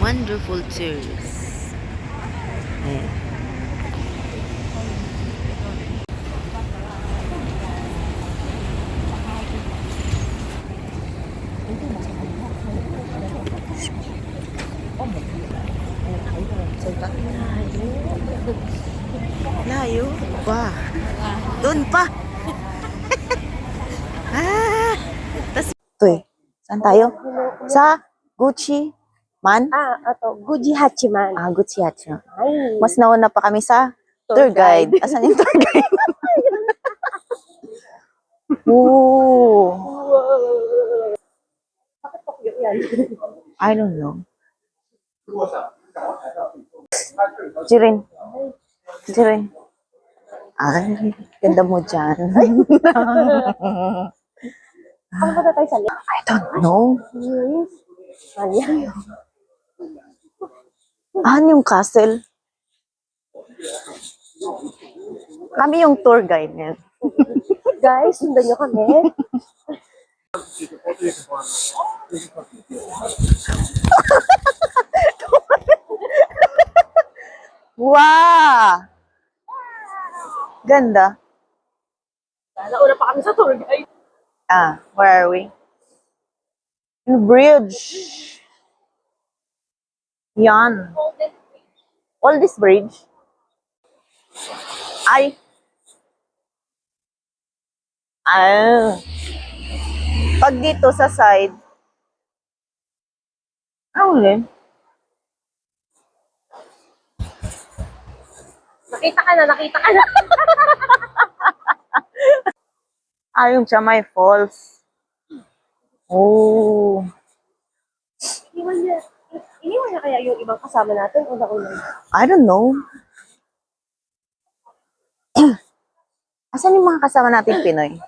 wonderful tours. Ayan. Layo. Wah. Doon pa. Tas ito eh. Saan tayo? Sa Gucci Man? Guji Hachiman. Gucci Hachiman. Ay. Mas nauna pa kami sa tour guide. Asan yung tour guide? Ooh. Bakit po yan? I don't know. Jirin. Jirin. Ay, ganda mo dyan. Ano ba tayo sa lip? I don't know. Ano? Yung castle? Kami yung tour guide niyan. Guys, sundan nyo kami. Wow! Ganda. Nauna pa kami sa tour guide. Where are we? Yung bridge. Yan. Oldest bridge. Ay. Pag dito sa side. Ulit. Nakita ka na. Yung Chamay Falls. Oh. Iniwan niya kaya yung ibang kasama natin o nauna? I don't know. Asan yung mga kasama nating Pinoy?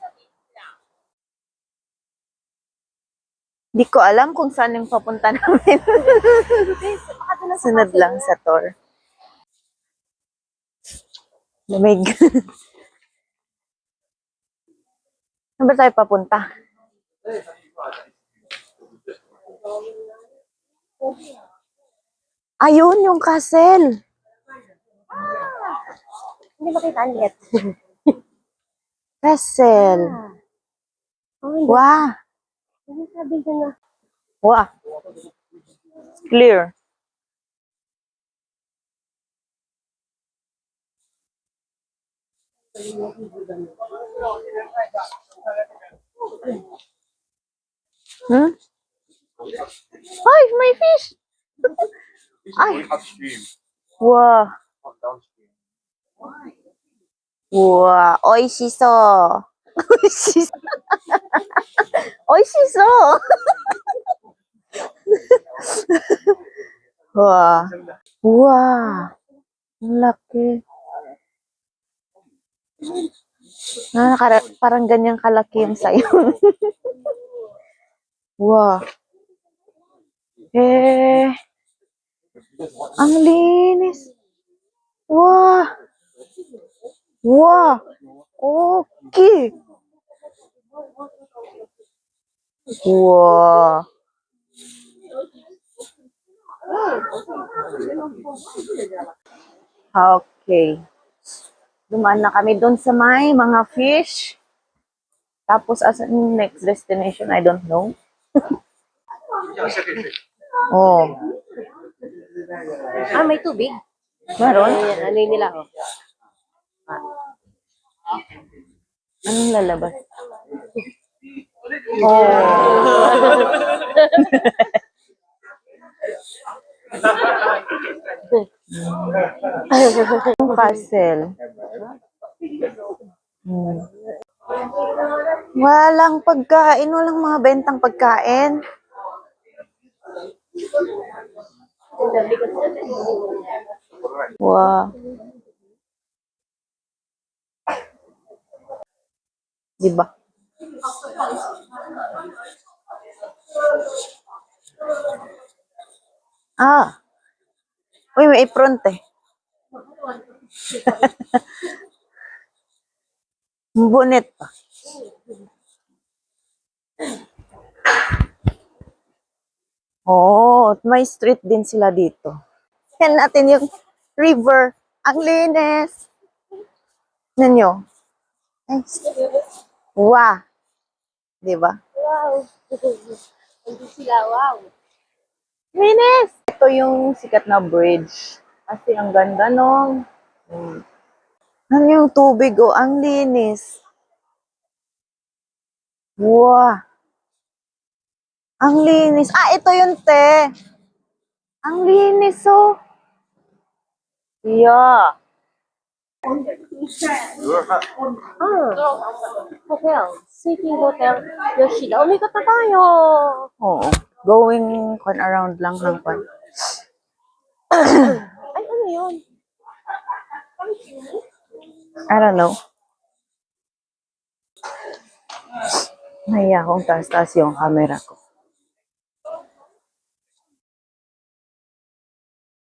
Di ko alam kung saan yung papunta namin. Sunod lang sa tour. Lamig. Saan ba tayo papunta? Ayun, yung castle. Hindi makita ulit. Castle. Wow. Ano sabi ko na? Wow. Clear. Ay, may fish. Ay. Wow. Wow. Oishiso. Oishiso. Oishiso. Wow. Wow. Ang laki. Parang ganyang kalaki yung sayo. Wow. Ang linis. Wow. Wow. Okay. Wow. Okay. Dumaan na kami doon sa may mga fish. Tapos, as in next destination, I don't know. Oh. May tubig. Meron? Ano yun nila? Anong lalabas? Oh. Yung castle. Walang pagkain, walang mga bentang pagkain. Wow. Diba? Uy, may apron eh. Bonnet pa. Oh, may street din sila dito. Yan natin yung river. Ang linis. Nanyo. Ay, wow. Diba? Wow. Hindi sila, wow. Linis! Ito yung sikat na bridge. Kasi ang ganda nung. Ano yung tubig, oh, ang linis. Wow. Ang linis. Ah, ito yung te. Ang linis, oh. Yeah. Hotel. City Hotel Yoshida. Umikot na tayo. Oo. Going around lang ng kwan. Ay, ano yun? I don't know. Naya akong taas-taas yung camera ko.